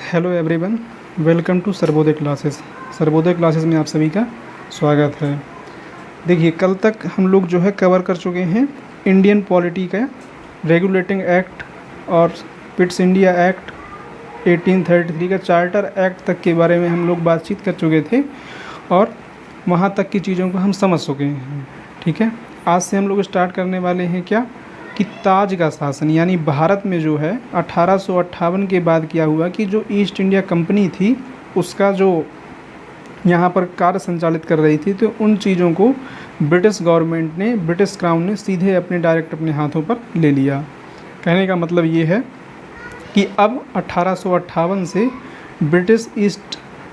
Hello everyone, welcome to Sarvodaya classes. Sarvodaya classes में आप सभी का स्वागत है। देखिए, कल तक हम लोग जो है कवर कर चुके हैं इंडियन पॉलिटी का रेगुलेटिंग एक्ट और पिट्स इंडिया एक्ट 1833 का चार्टर एक्ट तक के बारे में हम लोग बातचीत कर चुके थे और वहाँ तक की चीज़ों को हम समझ चुके हैं। ठीक है, आज से हम लोग स्टार्ट करने वाले हैं क्या कि ताज का शासन, यानी भारत में जो है 1858 के बाद क्या हुआ कि जो ईस्ट इंडिया कंपनी थी उसका जो यहाँ पर कार्य संचालित कर रही थी, तो उन चीज़ों को ब्रिटिश गवर्नमेंट ने, ब्रिटिश क्राउन ने सीधे डायरेक्ट अपने हाथों पर ले लिया। कहने का मतलब ये है कि अब 1858 से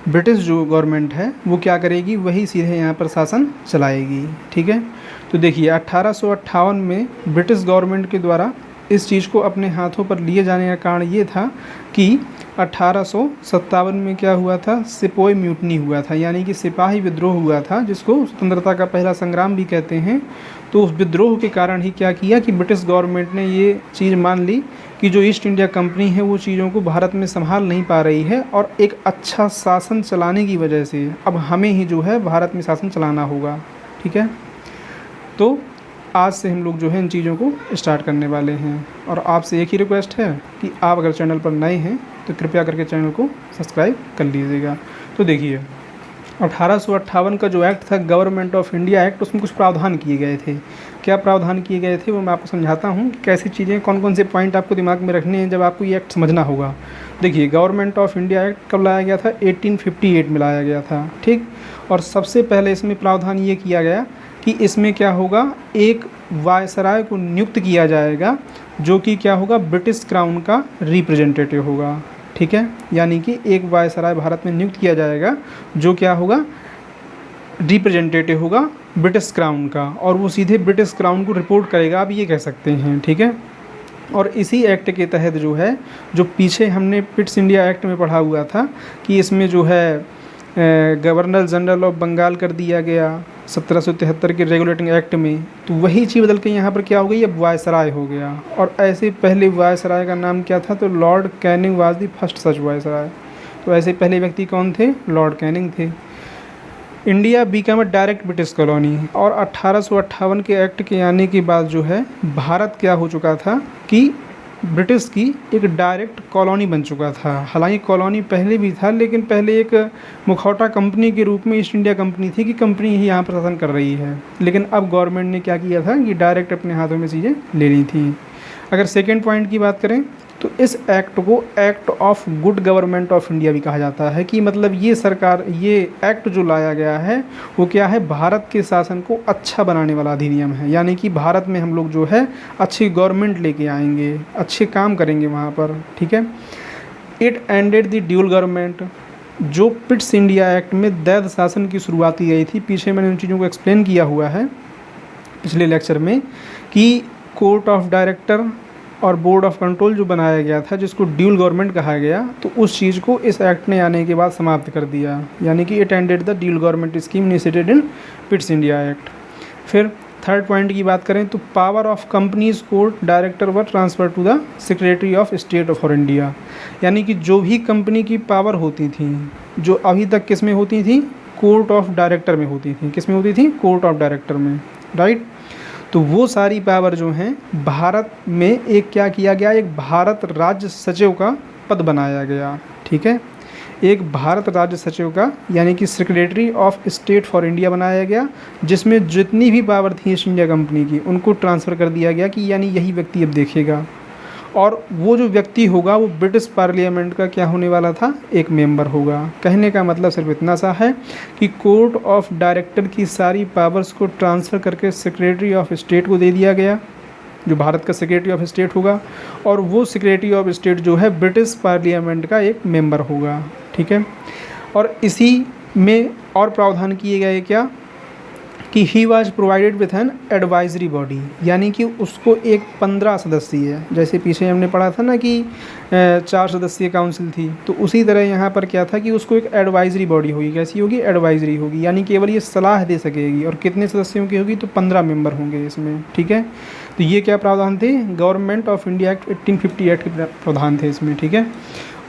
ब्रिटिश जो गवर्नमेंट है वो क्या करेगी, वही सीधे यहाँ पर शासन चलाएगी। ठीक है, तो देखिए 1858 में ब्रिटिश गवर्नमेंट के द्वारा इस चीज़ को अपने हाथों पर लिए जाने का कारण ये था कि 1857 में क्या हुआ था, सिपोई म्यूटनी हुआ था, यानी कि सिपाही विद्रोह हुआ था, जिसको स्वतंत्रता का पहला संग्राम भी कहते हैं। तो उस विद्रोह के कारण ही क्या किया कि ब्रिटिश गवर्नमेंट ने ये चीज़ मान ली कि जो ईस्ट इंडिया कंपनी है वो चीज़ों को भारत में संभाल नहीं पा रही है, और एक अच्छा शासन चलाने की वजह से अब हमें ही जो है भारत में शासन चलाना होगा। ठीक है, तो आज से हम लोग जो है इन चीज़ों को स्टार्ट करने वाले हैं, और आपसे एक ही रिक्वेस्ट है कि आप अगर चैनल पर नए हैं तो कृपया करके चैनल को सब्सक्राइब कर लीजिएगा। तो देखिए 1858 का जो एक्ट था, गवर्नमेंट ऑफ इंडिया एक्ट, उसमें कुछ प्रावधान किए गए थे। क्या प्रावधान किए गए थे वो मैं आपको समझाता हूँ, कैसी चीज़ें, कौन कौन से पॉइंट आपको दिमाग में रखने हैं जब आपको ये एक्ट समझना होगा। देखिए, गवर्नमेंट ऑफ इंडिया एक्ट कब लाया गया था, 1858 में लाया गया था। ठीक, और सबसे पहले इसमें प्रावधान ये किया गया कि इसमें क्या होगा, एक वायसराय को नियुक्त किया जाएगा जो कि क्या होगा, ब्रिटिश क्राउन का रिप्रेजेंटेटिव होगा। ठीक है, यानी कि एक वायसराय भारत में नियुक्त किया जाएगा जो क्या होगा, रिप्रेजेंटेटिव होगा ब्रिटिश क्राउन का, और वो सीधे ब्रिटिश क्राउन को रिपोर्ट करेगा, आप ये कह सकते हैं। ठीक है, और इसी एक्ट के तहत जो है, जो पीछे हमने पिट्स इंडिया एक्ट में पढ़ा हुआ था कि इसमें जो है गवर्नर जनरल ऑफ बंगाल कर दिया गया 1773 के रेगुलेटिंग एक्ट में, तो वही चीज़ बदल के यहाँ पर क्या हो गई, अब वायसराय हो गया। और ऐसे पहले वायसराय का नाम क्या था, तो Lord Canning was the first such viceroy. तो ऐसे पहले व्यक्ति कौन थे, लॉर्ड कैनिंग थे। India become a direct British colony, और 1858 के एक्ट के आने के बाद जो है भारत क्या हो चुका था कि ब्रिटिश की एक डायरेक्ट कॉलोनी बन चुका था। हालांकि कॉलोनी पहले भी था, लेकिन पहले एक मुखौटा कंपनी के रूप में ईस्ट इंडिया कंपनी थी कि कंपनी ही यहाँ पर शासन कर रही है, लेकिन अब गवर्नमेंट ने क्या किया था कि डायरेक्ट अपने हाथों में चीज़ें ले ली थी। अगर सेकेंड पॉइंट की बात करें तो इस एक्ट को act of good government of India भी कहा जाता है, कि मतलब ये सरकार, ये एक्ट जो लाया गया है वो क्या है, भारत के शासन को अच्छा बनाने वाला अधिनियम है। यानी कि भारत में हम लोग जो है अच्छी गवर्नमेंट लेके आएंगे, अच्छे काम करेंगे वहाँ पर। ठीक है, it ended the dual government. जो पिट्स इंडिया एक्ट में दैध शासन की शुरुआत की गई थी, पीछे मैंने उन चीज़ों को एक्सप्लेन किया हुआ है पिछले लेक्चर में, कि कोर्ट ऑफ डायरेक्टर और बोर्ड ऑफ कंट्रोल जो बनाया गया था, जिसको ड्यूल गवर्नमेंट कहा गया, तो उस चीज़ को इस एक्ट ने आने के बाद समाप्त कर दिया। यानी कि it ended the dual government scheme initiated in Pitt's India Act. फिर थर्ड पॉइंट की बात करें तो power of companies court director were transfer to the secretary of state for India. यानी कि जो भी कंपनी की पावर होती थी, जो अभी तक किस में होती थी, कोर्ट ऑफ डायरेक्टर में होती थी। किस में होती थी, कोर्ट ऑफ डायरेक्टर में, राइट। तो वो सारी पावर जो हैं भारत में एक क्या किया गया, एक भारत राज्य सचिव का पद बनाया गया। ठीक है, एक भारत राज्य सचिव का, यानी कि secretary of state for India बनाया गया, जिसमें जितनी भी पावर थी ईस्ट इंडिया कंपनी की उनको ट्रांसफ़र कर दिया गया कि यानी यही व्यक्ति अब देखेगा। और वो जो व्यक्ति होगा वो ब्रिटिश पार्लियामेंट का क्या होने वाला था, एक मेंबर होगा। कहने का मतलब सिर्फ इतना सा है कि कोर्ट ऑफ डायरेक्टर की सारी पावर्स को ट्रांसफ़र करके सेक्रेटरी ऑफ स्टेट को दे दिया गया, जो भारत का सेक्रेटरी ऑफ स्टेट होगा, और वो सेक्रेटरी ऑफ स्टेट जो है ब्रिटिश पार्लियामेंट का एक मेंबर होगा। ठीक है, और इसी में और प्रावधान किए गए क्या कि he was provided with an advisory body, यानी कि उसको एक 15 सदस्यीय, जैसे पीछे हमने पढ़ा था ना कि 4 सदस्यीय काउंसिल थी, तो उसी तरह यहाँ पर क्या था कि उसको एक एडवाइजरी बॉडी होगी। कैसी होगी, एडवाइजरी होगी, यानी केवल ये सलाह दे सकेगी। और कितने सदस्यों की होगी, तो 15 मेंबर होंगे इसमें। ठीक है, तो ये क्या प्रावधान थे, गवर्नमेंट ऑफ इंडिया एक्ट 1858 के प्रावधान थे इसमें। ठीक है,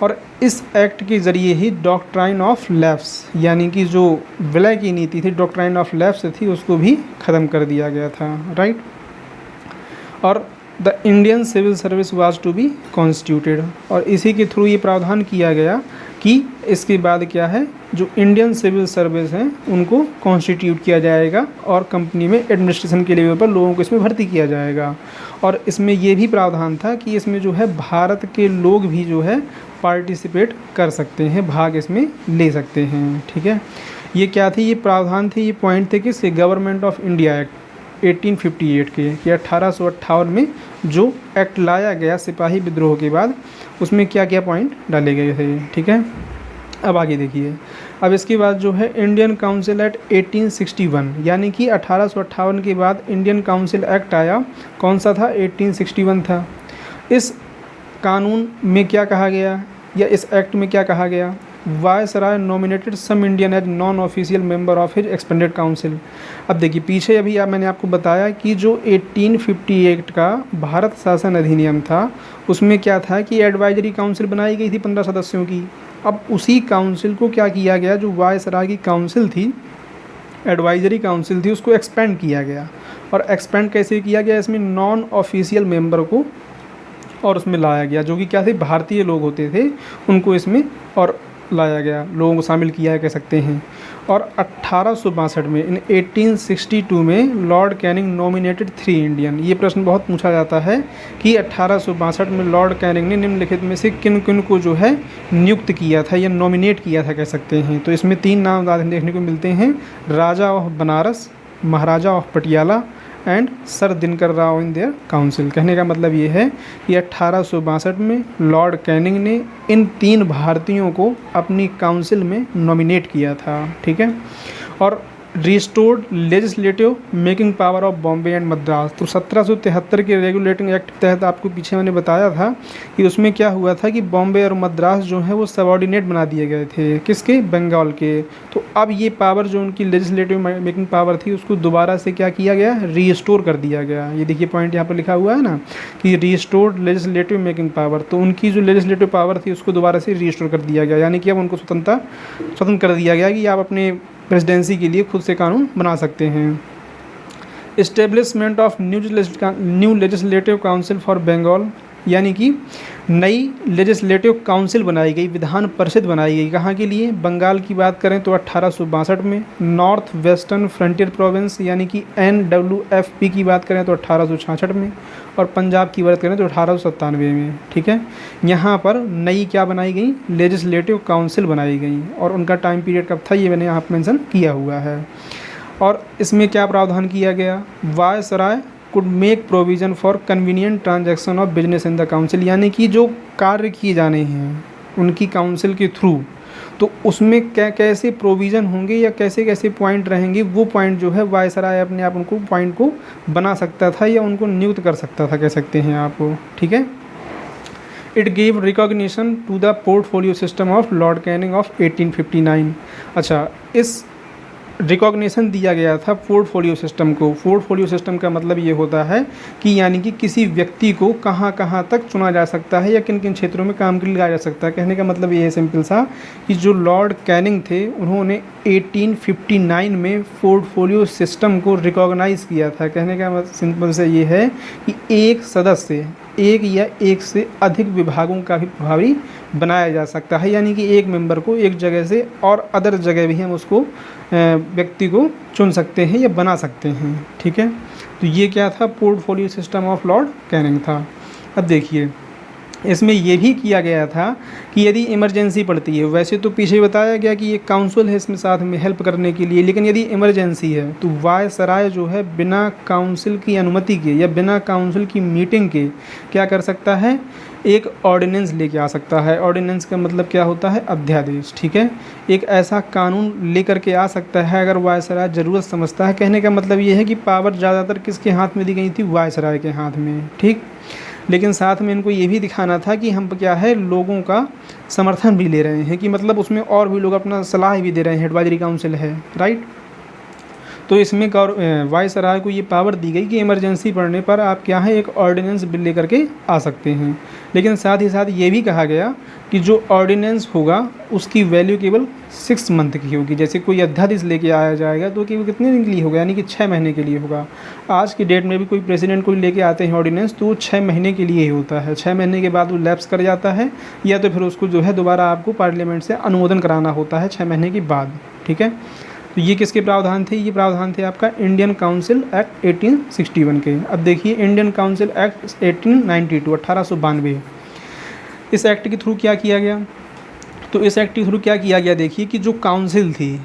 और इस एक्ट के ज़रिए ही डॉक्ट्राइन ऑफ लैप्स यानी कि जो विलय की नीति थी, डॉक्ट्राइन ऑफ लैप्स थी, उसको भी ख़त्म कर दिया गया था, राइट। और the Indian civil service was to be constituted, और इसी के थ्रू ये प्रावधान किया गया कि इसके बाद क्या है, जो इंडियन सिविल सर्विस हैं उनको कॉन्स्टिट्यूट किया जाएगा और कंपनी में एडमिनिस्ट्रेशन के लेवल पर लोगों को इसमें भर्ती किया जाएगा। और इसमें ये भी प्रावधान था कि इसमें जो है भारत के लोग भी जो है पार्टिसिपेट कर सकते हैं, भाग इसमें ले सकते हैं, ठीक है। ये क्या थी, ये प्रावधान थे, ये पॉइंट थे किसके, गवर्नमेंट ऑफ इंडिया एक्ट 1858 के, कि 1858 में जो एक्ट लाया गया सिपाही विद्रोह के बाद, उसमें क्या क्या पॉइंट डाले गए थे, ठीक है। अब आगे देखिए, अब इसके बाद जो है इंडियन काउंसिल एक्ट 1861, यानी कि 1858 के बाद इंडियन काउंसिल एक्ट आया, कौन सा था, 1861 था। इस कानून में क्या कहा गया, या इस एक्ट में क्या कहा गया, viceroy nominated some Indian as non official member of his expanded council. अब देखिए पीछे अभी मैंने आपको बताया कि जो 1858 का भारत शासन अधिनियम था, उसमें क्या था कि एडवाइजरी काउंसिल बनाई गई थी 15 सदस्यों की। अब उसी काउंसिल को क्या किया गया, जो वायसराय की काउंसिल थी, एडवाइजरी काउंसिल थी, उसको एक्सपेंड किया गया। और एक्सपेंड कैसे किया गया, इसमें नॉन ऑफिशियल मेंबर को और उसमें लाया गया, जो कि क्या थे, भारतीय लोग होते थे, उनको इसमें और लाया गया, लोगों को शामिल किया है कह सकते हैं। और 1862 में, इन 1862 में लॉर्ड कैनिंग नॉमिनेटेड 3 इंडियन। ये प्रश्न बहुत पूछा जाता है कि 1862 में लॉर्ड कैनिंग ने निम्नलिखित में से किन किन को जो है नियुक्त किया था या नॉमिनेट किया था कह सकते हैं। तो इसमें 3 नाम देखने को मिलते हैं, Raja of Banaras, Maharaja of Patiala and sir Dinkar Rao in their council. कहने का मतलब ये है कि 1862 में लॉर्ड कैनिंग ने इन 3 भारतीयों को अपनी काउंसिल में नॉमिनेट किया था, ठीक है। और restored legislative making power of Bombay and Madras. तो 1773 के रेगुलेटिंग एक्ट के तहत आपको पीछे मैंने बताया था कि उसमें क्या हुआ था कि बॉम्बे और मद्रास जो है वो सबॉर्डिनेट बना दिए गए थे, किसके, बंगाल के। तो अब ये पावर जो उनकी लेजिस्लेटिव मेकिंग पावर थी, उसको दोबारा से क्या किया गया, रीस्टोर कर दिया गया। ये देखिए पॉइंट यहाँ पर लिखा हुआ है ना कि रीस्टोर्ड लेजिस्लेटिव मेकिंग पावर। तो उनकी जो लेजिस्लेटिव पावर थी उसको दोबारा से रीस्टोर कर दिया गया, यानी कि अब उनको स्वतंत्र कर दिया गया कि आप अपने प्रेसिडेंसी के लिए खुद से कानून बना सकते हैं। Establishment of new legislative council for Bengal, यानी कि नई लेजिस्लेटिव काउंसिल बनाई गई, विधान परिषद बनाई गई, कहाँ के लिए, बंगाल की बात करें तो 1862 में। नॉर्थ वेस्टर्न फ्रंटियर प्रोविंस यानी कि NWFP की बात करें तो 1866 में, और पंजाब की बात करें तो 1897 में, ठीक है। यहाँ पर नई क्या बनाई गई, लेजिस्लेटिव काउंसिल बनाई गई, और उनका टाइम पीरियड कब था ये मैंने यहाँ पर मेंशन किया हुआ है। और इसमें क्या प्रावधान किया गया, viceroy could make provision for convenient transaction of business in the council, यानी कि जो कार्य किए जाने हैं उनकी काउंसिल के थ्रू, तो उसमें कैसे प्रोविज़न होंगे या कैसे कैसे पॉइंट रहेंगे, वो पॉइंट जो है वायसराय अपने आप उनको पॉइंट को बना सकता था या उनको नियुक्त कर सकता था कह सकते हैं आप, ठीक है। It gave recognition to the portfolio system of Lord Canning of 1859। अच्छा, इस रिकॉग्निशन दिया गया था पोर्टफोलियो सिस्टम को। पोर्टफोलियो सिस्टम का मतलब ये होता है कि यानी कि किसी व्यक्ति को कहाँ कहाँ तक चुना जा सकता है या किन किन क्षेत्रों में काम के लिए लगाया जा सकता है। कहने का मतलब ये है सिंपल सा कि जो लॉर्ड कैनिंग थे उन्होंने 1859 में पोर्टफोलियो सिस्टम को रिकॉग्नाइज़ किया था। कहने का सिंपल से ये है कि एक सदस्य एक या एक से अधिक विभागों का भी प्रभारी बनाया जा सकता है, यानी कि एक मेंबर को एक जगह से और अदर जगह भी हम उसको व्यक्ति को चुन सकते हैं या बना सकते हैं, ठीक है। तो ये क्या था, portfolio system of Lord Canning था। अब देखिए इसमें ये भी किया गया था कि यदि इमरजेंसी पड़ती है, वैसे तो पीछे बताया गया कि ये काउंसिल है इसमें साथ में हेल्प करने के लिए, लेकिन यदि इमरजेंसी है तो वायसराय जो है बिना काउंसिल की अनुमति के या बिना काउंसिल की मीटिंग के क्या कर सकता है, एक ऑर्डिनेंस लेके आ सकता है। ऑर्डिनेंस का मतलब क्या होता है, अध्यादेश, ठीक है। एक ऐसा कानून लेकर के आ सकता है अगर वायसराय ज़रूरत समझता है। कहने का मतलब ये है कि पावर ज़्यादातर किसके हाथ में दी गई थी, वायसराय के हाथ में, ठीक। लेकिन साथ में इनको ये भी दिखाना था कि हम क्या है, लोगों का समर्थन भी ले रहे हैं, कि मतलब उसमें और भी लोग अपना सलाह भी दे रहे हैं, एडवाइजरी काउंसिल है, राइट। तो इसमें वायसराय को ये पावर दी गई कि इमरजेंसी पड़ने पर आप क्या है एक ऑर्डिनेंस बिल लेकर के आ सकते हैं। लेकिन साथ ही साथ ये भी कहा गया कि जो ऑर्डिनेंस होगा उसकी वैल्यू केवल 6 मंथ की होगी। जैसे कोई अध्यादेश लेके आया जाएगा तो केवल कितने दिन के लिए होगा, यानी कि 6 महीने के लिए होगा। आज की डेट में भी कोई प्रेसिडेंट कोई लेके आते हैं ऑर्डिनेंस तो वो 6 महीने के लिए ही होता है। 6 महीने के बाद वो लैप्स कर जाता है, या तो फिर उसको जो है दोबारा आपको पार्लियामेंट से अनुमोदन कराना होता है 6 महीने के बाद। ठीक है, तो ये किसके प्रावधान थे? ये प्रावधान थे आपका इंडियन काउंसिल एक्ट 1861 के। अब देखिए इंडियन काउंसिल एक्ट 1892 इस एक्ट के थ्रू क्या किया गया? तो इस एक्ट के थ्रू क्या किया गया, देखिए कि जो काउंसिल थी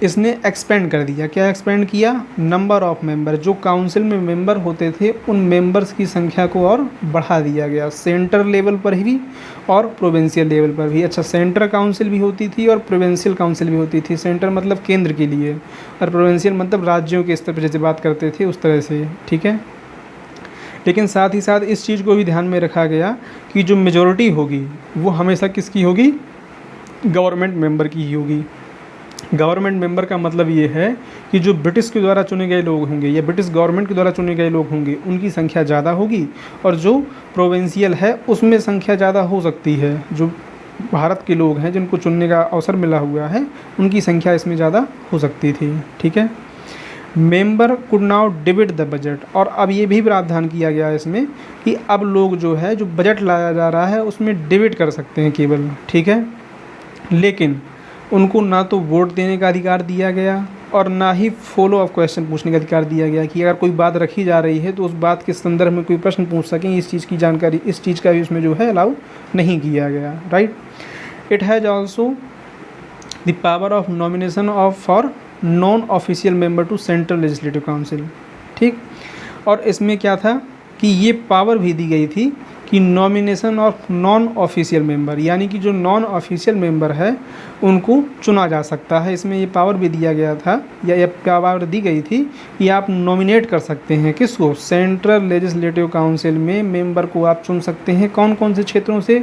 इसने एक्सपेंड कर दिया। क्या एक्सपेंड किया? नंबर ऑफ मेंबर, जो काउंसिल में मेंबर होते थे उन मेंबर्स की संख्या को और बढ़ा दिया गया, सेंटर लेवल पर भी और प्रोविंशियल लेवल पर भी। अच्छा, सेंटर काउंसिल भी होती थी और प्रोविंशियल काउंसिल भी होती थी। सेंटर मतलब केंद्र के लिए और प्रोविंशियल मतलब राज्यों के स्तर पर जैसे बात करते थे उस तरह से। ठीक है, लेकिन साथ ही साथ इस चीज़ को भी ध्यान में रखा गया कि जो मेजॉरिटी होगी वो हमेशा किसकी होगी? गवर्नमेंट मेंबर की ही होगी। गवर्नमेंट मेंबर का मतलब ये है कि जो ब्रिटिश के द्वारा चुने गए लोग होंगे या ब्रिटिश गवर्नमेंट के द्वारा चुने गए लोग होंगे उनकी संख्या ज़्यादा होगी, और जो प्रोविंशियल है उसमें संख्या ज़्यादा हो सकती है। जो भारत के लोग हैं जिनको चुनने का अवसर मिला हुआ है उनकी संख्या इसमें ज़्यादा हो सकती थी। ठीक है, member could now divide the budget, और अब ये भी प्रावधान किया गया है इसमें कि अब लोग जो है जो बजट लाया जा रहा है उसमें डिविड कर सकते हैं केवल। ठीक है, लेकिन उनको ना तो वोट देने का अधिकार दिया गया और ना ही फॉलो अप क्वेश्चन पूछने का अधिकार दिया गया कि अगर कोई बात रखी जा रही है तो उस बात के संदर्भ में कोई प्रश्न पूछ सकें, इस चीज़ की जानकारी, इस चीज़ का भी उसमें जो है अलाउ नहीं किया गया। Right, it has also the power of nomination of for non official member to central legislative council. ठीक, और इसमें क्या था कि ये पावर भी दी गई थी कि nomination of non official member, यानी कि जो नॉन ऑफिशियल मेंबर है उनको चुना जा सकता है। इसमें ये पावर भी दिया गया था या ये पावर दी गई थी कि आप नॉमिनेट कर सकते हैं किसको? सेंट्रल लेजिस्लेटिव काउंसिल में मेंबर को आप चुन सकते हैं। कौन कौन से क्षेत्रों से?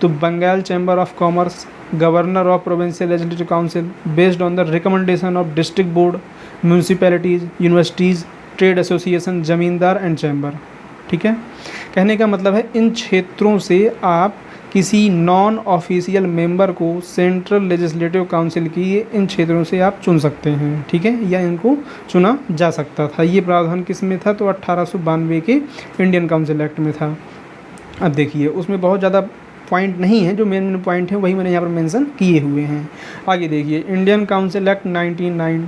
तो Bengal chamber of commerce, governor of provincial legislative council based on the recommendation of district board, municipalities, universities, trade association, zamindar and chamber. ठीक है, कहने का मतलब है इन क्षेत्रों से आप किसी नॉन ऑफिशियल मेंबर को सेंट्रल लेजिस्लेटिव काउंसिल की इन क्षेत्रों से आप चुन सकते हैं। ठीक है, या इनको चुना जा सकता था। ये प्रावधान किस में था? तो 1892 के इंडियन काउंसिल एक्ट में था। अब देखिए उसमें बहुत ज़्यादा पॉइंट नहीं है, जो मेन पॉइंट है वही मैंने यहाँ पर मेंशन किए हुए हैं। आगे देखिए इंडियन काउंसिल एक्ट 1909।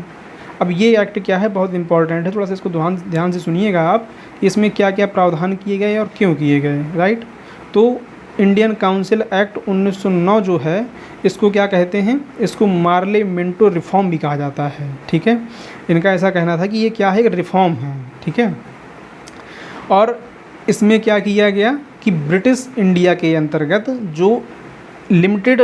अब ये एक्ट क्या है? बहुत इंपॉर्टेंट है, थोड़ा सा इसको ध्यान से सुनिएगा आप। इसमें क्या क्या प्रावधान किए गए और क्यों किए गए। राइट, तो इंडियन काउंसिल एक्ट 1909 जो है इसको क्या कहते हैं? इसको मार्ले मिंटो रिफॉर्म भी कहा जाता है। ठीक है, इनका ऐसा कहना था कि ये क्या है? रिफॉर्म है। ठीक है, और इसमें क्या किया गया कि ब्रिटिश इंडिया के अंतर्गत जो लिमिटेड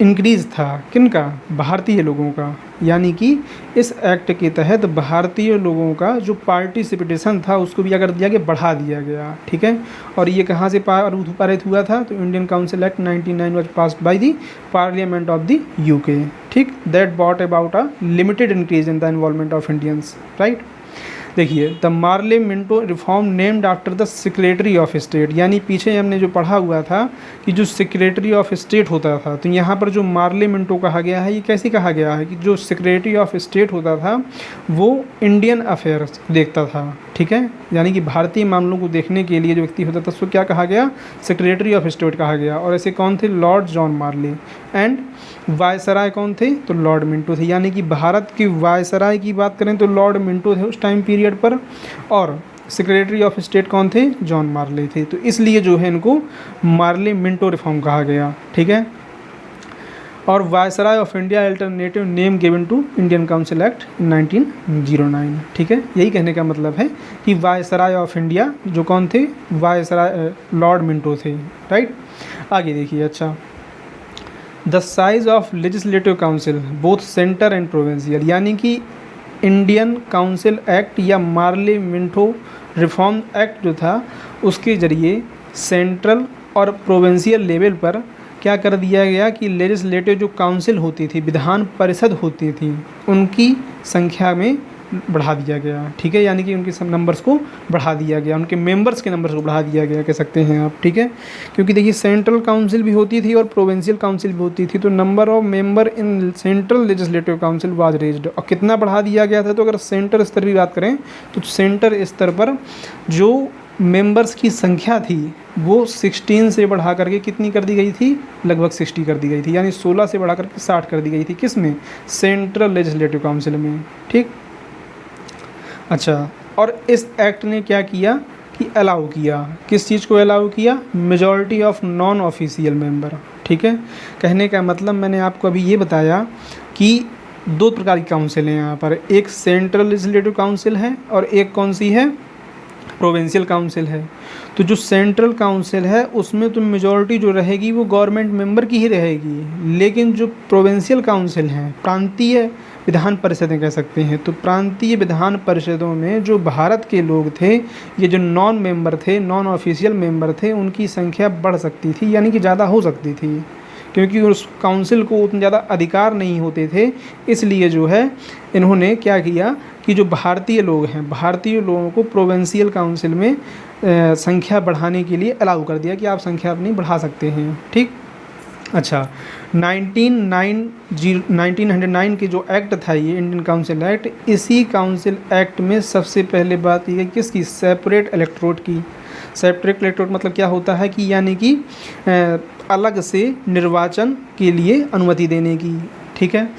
इंक्रीज़ था किनका? भारतीय लोगों का, यानी कि इस एक्ट के तहत भारतीय लोगों का जो पार्टिसिपेशन था उसको भी अगर दिया गया, बढ़ा दिया गया। ठीक है, और ये कहाँ से पारित हुआ था? तो Indian council act 1909 was passed by the parliament of the UK. ठीक, that bought about a limited increase in the involvement of Indians. Right, देखिए the Morley Minto reform named after the secretary of state, यानी पीछे हमने जो पढ़ा हुआ था कि जो सेक्रेटरी ऑफ स्टेट होता था, तो यहाँ पर जो मार्ले मिंटो कहा गया है ये कैसे कहा गया है कि जो सेक्रेटरी ऑफ स्टेट होता था वो इंडियन अफेयर्स देखता था। ठीक है, यानी कि भारतीय मामलों को देखने के लिए जो व्यक्ति होता था उसको क्या कहा गया? सेक्रेटरी ऑफ स्टेट कहा गया। और ऐसे कौन थे? Lord John Morley. And viceroy कौन थे? तो लॉर्ड मिंटो थे। यानी कि भारत की वायसराय की बात करें तो लॉर्ड मिंटो थे उस टाइम पीरियड पर, और सेक्रेटरी ऑफ स्टेट कौन थे? जॉन मार्ले थे। तो इसलिए जो है इनको मार्ले मिंटो रिफॉर्म कहा गया। ठीक है, और viceroy of India alternative name given to Indian council act 1909। ठीक है, यही कहने का मतलब है कि वायसराय ऑफ इंडिया जो कौन थे? वायसराय लॉर्ड मिंटो थे। राइट, आगे देखिए। अच्छा, the size of legislative council both centre and provincial, यानी कि इंडियन काउंसिल एक्ट या मार्ले मिंटो रिफॉर्म एक्ट जो था उसके ज़रिए सेंट्रल और प्रोविंशियल लेवल पर क्या कर दिया गया कि लेजिस्लेटिव जो काउंसिल होती थी, विधान परिषद होती थी, उनकी संख्या में बढ़ा दिया गया, ठीक है, यानी कि उनके सब नंबर्स को बढ़ा दिया गया, उनके मेंबर्स के नंबर्स को बढ़ा दिया गया कह सकते हैं आप, ठीक है। क्योंकि देखिए सेंट्रल काउंसिल भी होती थी और प्रोविंशियल काउंसिल भी होती थी, तो number of member in central legislative council was raised. और कितना बढ़ा दिया गया था, तो अगर सेंटर स्तर की बात करें तो सेंटर स्तर पर जो मेंबर्स की संख्या थी वो 16 से बढ़ा करके कितनी कर दी गई थी, लगभग 60 कर दी गई थी, यानी 16 से बढ़ा करके 60 कर दी गई थी। किस में, सेंट्रल लेजिस्लेटिव काउंसिल में, ठीक। अच्छा, और इस एक्ट ने क्या किया कि अलाउ किया, किस चीज़ को अलाउ किया, majority of non official member, ठीक है। कहने का मतलब मैंने आपको अभी ये बताया कि दो प्रकार की काउंसिल हैं यहाँ पर, एक सेंट्रल लेजिस्लेटिव काउंसिल है और एक कौन सी है, प्रोविंशियल काउंसिल है। तो जो सेंट्रल काउंसिल है उसमें तो मेजॉरिटी जो रहेगी वो गवर्नमेंट मेंबर की ही रहेगी, लेकिन जो प्रोविंशियल काउंसिल हैं, प्रांतीय विधान परिषदें कह सकते हैं, तो प्रांतीय विधान परिषदों में जो भारत के लोग थे, ये जो नॉन मेंबर थे, नॉन ऑफिशियल मेंबर थे, उनकी संख्या बढ़ सकती थी, यानी कि ज़्यादा हो सकती थी, क्योंकि उस काउंसिल को उतने ज़्यादा अधिकार नहीं होते थे। इसलिए जो है इन्होंने क्या किया कि जो भारतीय लोग हैं, भारतीय लोगों को प्रोविंशियल काउंसिल में संख्या बढ़ाने के लिए अलाउ कर दिया कि आप संख्या अपनी बढ़ा सकते हैं, ठीक। अच्छा, 1909 के जो एक्ट था ये इंडियन काउंसिल एक्ट, इसी काउंसिल एक्ट में सबसे पहले बात ये किसकी, सेपरेट इलेक्टोरेट की। सेपरेट इलेक्टोरेट मतलब क्या होता है कि यानी कि अलग से निर्वाचन के लिए अनुमति देने की, ठीक है।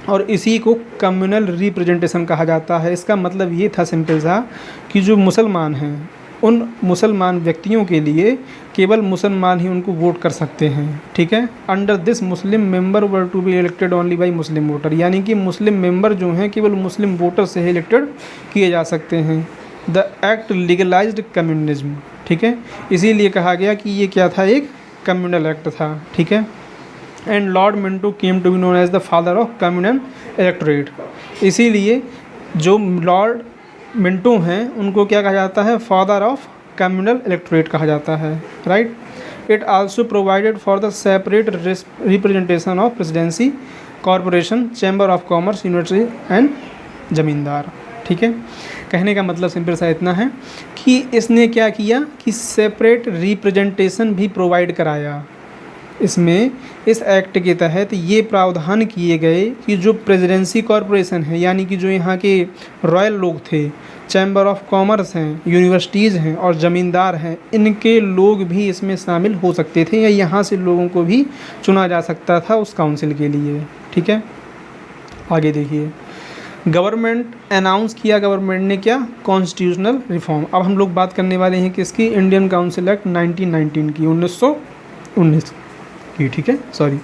और इसी को कम्युनल रिप्रेजेंटेशन कहा जाता है। इसका मतलब ये था सिंपल सा कि जो मुसलमान हैं, उन मुसलमान व्यक्तियों के लिए केवल मुसलमान ही उनको वोट कर सकते हैं, ठीक है। Under this Muslim member were to be elected only by Muslim voter, यानी कि मुस्लिम मेंबर जो हैं केवल मुस्लिम वोटर से ही इलेक्टेड किए जा सकते हैं। द एक्ट लीगलाइज्ड कम्युनलिज्म, ठीक है, इसीलिए कहा गया कि ये क्या था, एक कम्युनल एक्ट था, ठीक है। And Lord Minto came to be known as the father of communal electorate, इसीलिए जो लॉर्ड मिंटो हैं उनको क्या कहा जाता है, फादर ऑफ कम्युनल इलेक्टोरेट कहा जाता है, right. It also provided for the separate representation of presidency, corporation, chamber of commerce, university and जमींदार, ठीक है। कहने का मतलब सिंपल सा इतना है कि इसने क्या किया कि सेपरेट रिप्रेजेंटेशन भी प्रोवाइड कराया। इसमें इस एक्ट के तहत ये प्रावधान किए गए कि जो प्रेसिडेंसी कॉरपोरेशन है, यानी कि जो यहाँ के रॉयल लोग थे, चैम्बर ऑफ कॉमर्स हैं, यूनिवर्सिटीज़ हैं और ज़मींदार हैं, इनके लोग भी इसमें शामिल हो सकते थे, या यहाँ से लोगों को भी चुना जा सकता था उस काउंसिल के लिए, ठीक है। आगे देखिए, गवर्नमेंट अनाउंस किया, गवर्नमेंट ने क्या, कॉन्स्टिट्यूशनल रिफॉर्म। अब हम लोग बात करने वाले हैं किसकी, इंडियन काउंसिल एक्ट 1919 की, 1919 की, ठीक है, सॉरी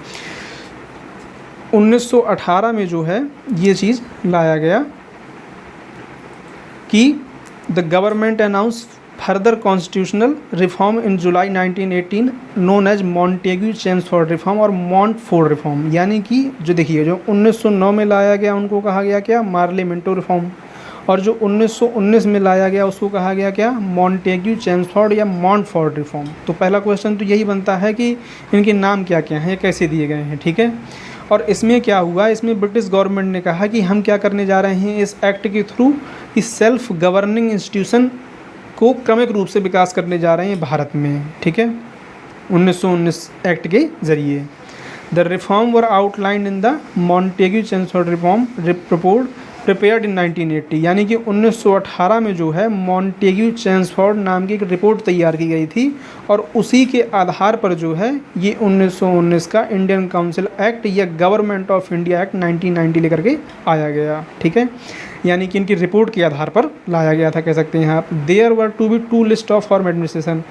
1918 में जो है ये चीज़ लाया गया कि the government announce further constitutional reform in July 1918 known as Montagu Chelmsford reform और मॉन्टफोर्ड रिफॉर्म, यानी कि जो देखिए जो 1909 में लाया गया उनको कहा गया क्या, मार्लेमेंटो रिफॉर्म, और जो 1919 में लाया गया उसको कहा गया क्या, मॉन्टेग्यू चेम्सफोर्ड या मॉन्टफोर्ड रिफॉर्म। तो पहला क्वेश्चन तो यही बनता है कि इनके नाम क्या क्या हैं, कैसे दिए गए हैं, ठीक है। और इसमें क्या हुआ, इसमें ब्रिटिश गवर्नमेंट ने कहा कि हम क्या करने जा रहे हैं इस एक्ट के थ्रू, इस सेल्फ गवर्निंग इंस्टीट्यूशन को क्रमिक रूप से विकास करने जा रहे हैं भारत में, ठीक है, 1919 एक्ट के ज़रिए। The reform were outlined in the Montagu Chelmsford reform report prepared in 1980, यानी कि 1918 में जो है मॉन्टेग्यू चेम्सफोर्ड नाम की एक रिपोर्ट तैयार की गई थी, और उसी के आधार पर जो है ये 1919 का इंडियन काउंसिल एक्ट या गवर्नमेंट ऑफ इंडिया एक्ट 1990 लेकर के आया गया, ठीक है। यानी कि इनकी रिपोर्ट के आधार पर लाया गया था, कह सकते हैं आप। There were to be 2 list of form administration,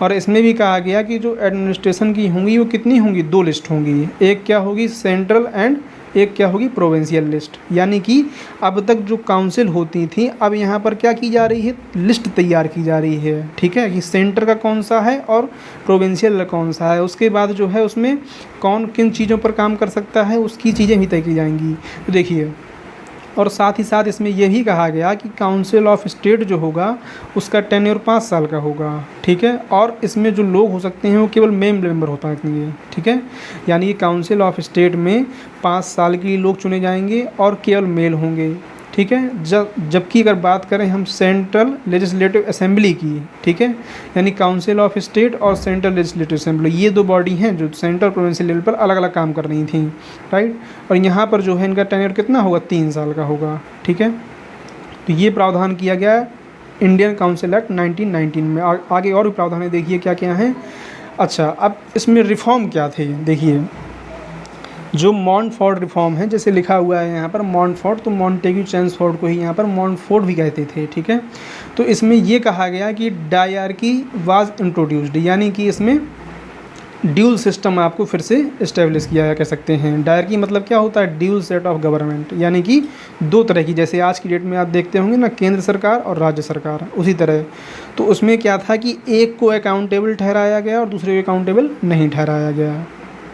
और इसमें भी कहा गया कि जो एडमिनिस्ट्रेशन की होंगी वो कितनी होंगी, 2 लिस्ट होंगी, एक क्या होगी सेंट्रल एंड एक क्या होगी प्रोविंशियल लिस्ट। यानी कि अब तक जो काउंसिल होती थी, अब यहाँ पर क्या की जा रही है, लिस्ट तैयार की जा रही है, ठीक है, कि सेंटर का कौन सा है और प्रोविंशियल का कौन सा है, उसके बाद जो है उसमें कौन किन चीज़ों पर काम कर सकता है उसकी चीज़ें भी तय की जाएंगी। तो देखिए, और साथ ही साथ इसमें यह भी कहा गया कि काउंसिल ऑफ स्टेट जो होगा उसका टेन्योर 5 साल का होगा, ठीक है, और इसमें जो लोग हो सकते हैं वो केवल मेंबर हो पाएंगे, ठीक है। यानी कि काउंसिल ऑफ स्टेट में 5 साल के लिए लोग चुने जाएंगे और केवल मेल होंगे, ठीक है। जबकि अगर बात करें हम सेंट्रल लेजिस्लेटिव असेंबली की, ठीक है, यानी काउंसिल ऑफ स्टेट और सेंट्रल लेजिस्लेटिव असेंबली, ये दो बॉडी हैं जो सेंट्रल प्रोविंशियल लेवल पर अलग अलग काम कर रही थी, राइट। और यहाँ पर जो है इनका टेन्योर कितना होगा, 3 साल का होगा, ठीक है। तो ये प्रावधान किया गया है इंडियन काउंसिल एक्ट 1919 में। आगे और भी प्रावधान है, देखिए क्या क्या हैं। अच्छा, अब इसमें रिफॉर्म क्या थे, देखिए जो मॉन्टफोर्ट रिफॉर्म है, जैसे लिखा हुआ है यहाँ पर मॉन्टफोर्ट, तो मॉन्टेग्यू चेम्सफोर्ड को ही यहाँ पर मॉन्टफोर्ट भी कहते थे, ठीक है। तो इसमें ये कहा गया कि डायरकी वाज इंट्रोड्यूस्ड, यानी कि इसमें ड्यूल सिस्टम आपको फिर से इस्टेब्लिश किया गया, कह सकते हैं। डायरकी मतलब क्या होता है, ड्यूल सेट ऑफ गवर्नमेंट, यानी कि दो तरह की, जैसे आज की डेट में आप देखते होंगे ना, केंद्र सरकार और राज्य सरकार, उसी तरह। तो उसमें क्या था कि एक को अकाउंटेबल ठहराया गया और दूसरे को अकाउंटेबल नहीं ठहराया गया।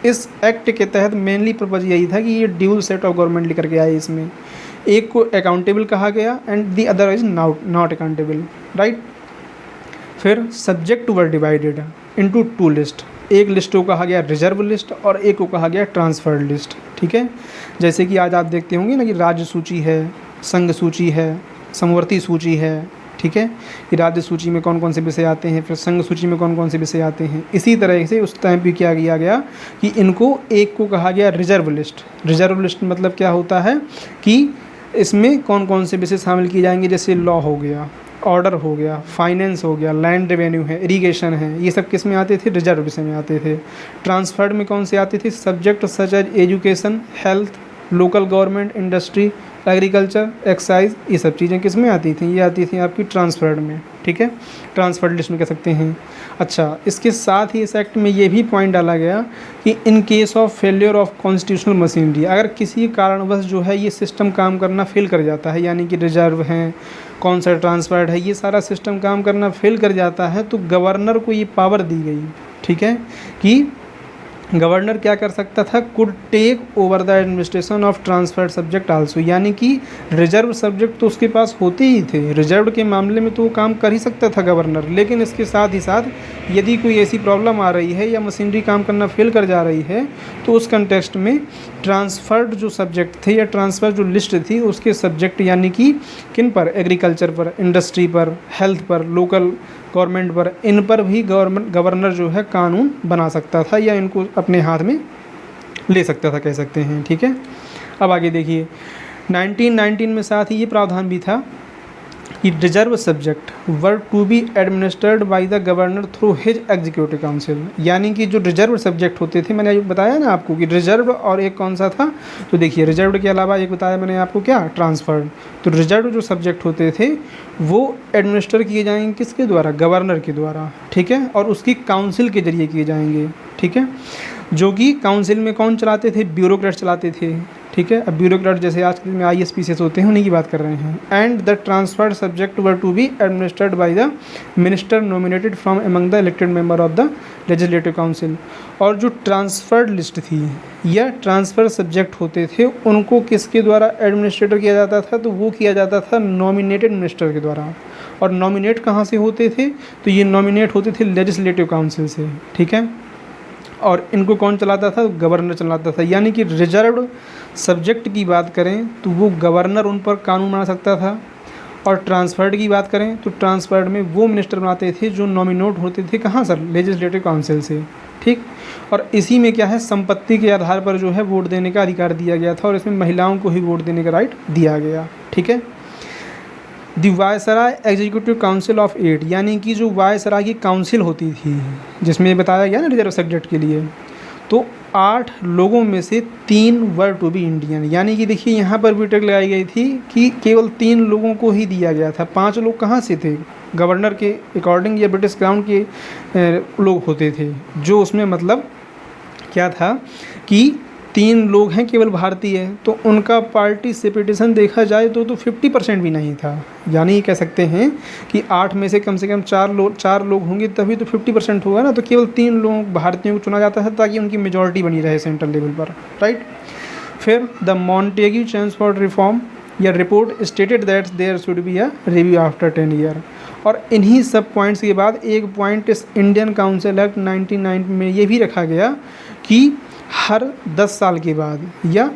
इस एक्ट के तहत मेनली पर्पज़ यही था कि ये ड्यूल सेट ऑफ गवर्नमेंट लेकर के आए। इसमें एक को अकाउंटेबल कहा गया and the other is not accountable, right. फिर subject were divided into 2 list, एक लिस्ट को कहा गया रिजर्व लिस्ट और एक को कहा गया ट्रांसफर्ड लिस्ट, ठीक है। जैसे कि आज आप देखते होंगे ना कि राज्य सूची है, संघ सूची है, समवर्ती सूची है, ठीक है, कि राज्य सूची में कौन कौन से विषय आते हैं, फिर संघ सूची में कौन कौन से विषय आते हैं। इसी तरह से उस टाइम पे क्या किया गया कि इनको एक को कहा गया रिजर्व लिस्ट। रिजर्व लिस्ट मतलब क्या होता है कि इसमें कौन कौन से विषय शामिल किए जाएंगे, जैसे लॉ हो गया, ऑर्डर हो गया, फाइनेंस हो गया, लैंड रेवेन्यू है, इरिगेशन है, ये सब किस में आते थे, रिजर्व विषय में आते थे। ट्रांसफर्ड में कौन से आते थे, subject such as education, health, local government, industry, agriculture, excise, ये सब चीज़ें किस में आती थी, ये आती थी आपकी ट्रांसफर्ड में, ठीक है, ट्रांसफर्ड लिस्ट में कह सकते हैं। अच्छा, इसके साथ ही इस एक्ट में ये भी पॉइंट डाला गया कि in case of failure of constitutional machinery, अगर किसी कारणवश जो है ये सिस्टम काम करना फेल कर जाता है, यानी कि रिजर्व हैं, कौन सा ट्रांसफर्ड है, ये सारा सिस्टम काम करना फेल कर जाता है, तो गवर्नर को ये पावर दी गई, ठीक है, कि गवर्नर क्या कर सकता था, could take over the administration of transferred subject also, यानी कि रिजर्व सब्जेक्ट तो उसके पास होते ही थे, रिजर्व के मामले में तो वो काम कर ही सकता था गवर्नर, लेकिन इसके साथ ही साथ यदि कोई ऐसी प्रॉब्लम आ रही है या मशीनरी काम करना फेल कर जा रही है, तो उस कंटेक्स्ट में ट्रांसफर्ड जो सब्जेक्ट थे या ट्रांसफर जो लिस्ट थी उसके सब्जेक्ट, यानी कि किन पर, एग्रीकल्चर पर, इंडस्ट्री पर, हेल्थ पर, लोकल गवर्नमेंट पर, इन पर भी गवर्नर जो है कानून बना सकता था या इनको अपने हाथ में ले सकता था, कह सकते हैं, ठीक है। अब आगे देखिए 1919 में साथ ही ये प्रावधान भी था कि reserve subject were to be administered by the governor through his executive council, यानी कि जो रिजर्व सब्जेक्ट होते थे, मैंने बताया ना आपको कि रिजर्व और एक कौन सा था, तो देखिए रिजर्व के अलावा एक बताया मैंने आपको क्या, ट्रांसफर्ड। तो रिजर्व जो सब्जेक्ट होते थे वो एडमिनिस्टर किए जाएंगे किसके द्वारा, गवर्नर के द्वारा, ठीक है, और उसकी काउंसिल के जरिए किए जाएंगे, ठीक है, जो कि काउंसिल में कौन चलाते थे, ब्यूरोक्रेट चलाते थे, ठीक है। अब ब्यूरोक्रेट जैसे आज के में ISPCS होते हैं उन्हीं की बात कर रहे हैं। And the transferred subject were to be administered by the minister nominated from among the elected member of the legislative council, और जो ट्रांसफर्ड लिस्ट थी या ट्रांसफर सब्जेक्ट होते थे उनको किसके द्वारा एडमिनिस्ट्रेटर किया जाता था, तो वो किया जाता था नॉमिनेटेड मिनिस्टर के द्वारा। और नॉमिनेट कहाँ से होते थे, तो ये नॉमिनेट होते थे लेजिस्लेटिव काउंसिल से, ठीक है। और इनको कौन चलाता था, गवर्नर चलाता था, यानी कि रिजर्व सब्जेक्ट की बात करें तो वो गवर्नर उन पर कानून बना सकता था, और ट्रांसफर्ड की बात करें तो ट्रांसफर्ड में वो मिनिस्टर बनाते थे जो नॉमिनेट होते थे कहाँ सर, लेजिस्लेटिव काउंसिल से, ठीक। और इसी में क्या है, संपत्ति के आधार पर जो है वोट देने का अधिकार दिया गया था, और इसमें महिलाओं को ही वोट देने का राइट दिया गया, ठीक है। दी वायसराय एग्जीक्यूटिव काउंसिल ऑफ 8, यानी कि जो वायसराय की काउंसिल होती थी जिसमें बताया गया ना रिजर्व सब्जेक्ट के लिए, तो 8 लोगों में से 3 वर टू बी इंडियन, यानी कि देखिए यहाँ पर भी टिक लगाई गई थी कि केवल 3 लोगों को ही दिया गया था। 5 लोग कहाँ से थे, गवर्नर के अकॉर्डिंग या ब्रिटिश क्राउन के लोग होते थे, जो उसमें मतलब क्या था कि 3 लोग हैं केवल भारतीय, तो उनका पार्टिसिपेशन देखा जाए तो 50% भी नहीं था, यानी कह सकते हैं कि 8 में से कम 4 लोग होंगे तभी तो 50% होगा ना, तो केवल 3 लोग भारतीयों को चुना जाता है ताकि उनकी मेजॉरिटी बनी रहे सेंट्रल लेवल पर, राइट। फिर द मॉन्टेग्यू चेम्सफोर्ड रिफॉर्म या report stated that there should be a review after 10 year, और इन्हीं सब पॉइंट्स के बाद एक पॉइंट इस इंडियन काउंसिल एक्ट 1990 में ये भी रखा गया कि हर 10 साल के बाद या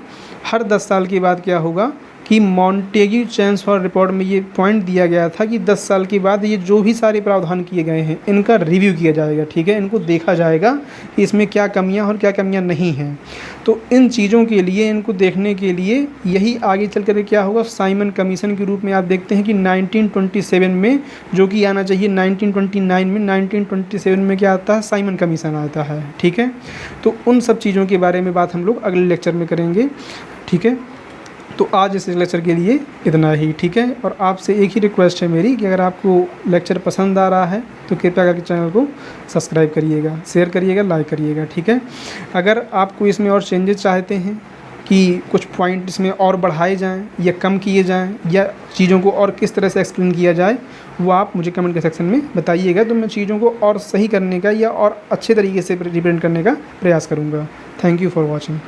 हर 10 साल के बाद क्या होगा कि मॉन्टेग्यू चैम्सफोर्ड रिपोर्ट में ये पॉइंट दिया गया था कि 10 साल के बाद ये जो भी सारे प्रावधान किए गए हैं इनका रिव्यू किया जाएगा, ठीक है, इनको देखा जाएगा कि इसमें क्या कमियां और क्या कमियां नहीं हैं। तो इन चीज़ों के लिए, इनको देखने के लिए यही आगे चल कर क्या होगा, साइमन कमीशन के रूप में आप देखते हैं कि 1927 में, जो कि आना चाहिए 1929 में, 1927 में क्या आता है, साइमन कमीशन आता है, ठीक है। तो उन सब चीज़ों के बारे में बात हम लोग अगले लेक्चर में करेंगे, ठीक है। तो आज इस लेक्चर के लिए इतना ही, ठीक है। और आपसे एक ही रिक्वेस्ट है मेरी कि अगर आपको लेक्चर पसंद आ रहा है तो कृपया करके चैनल को सब्सक्राइब करिएगा, शेयर करिएगा, लाइक करिएगा, ठीक है। अगर आपको इसमें और चेंजेस चाहते हैं कि कुछ पॉइंट इसमें और बढ़ाए जाएं या कम किए जाएं या चीज़ों को और किस तरह से एक्सप्लेन किया जाए, वो आप मुझे कमेंट के सेक्शन में बताइएगा, तो मैं चीज़ों को और सही करने का या और अच्छे तरीके से रिप्रेजेंट करने का प्रयास करूँगा। Thank you for watching.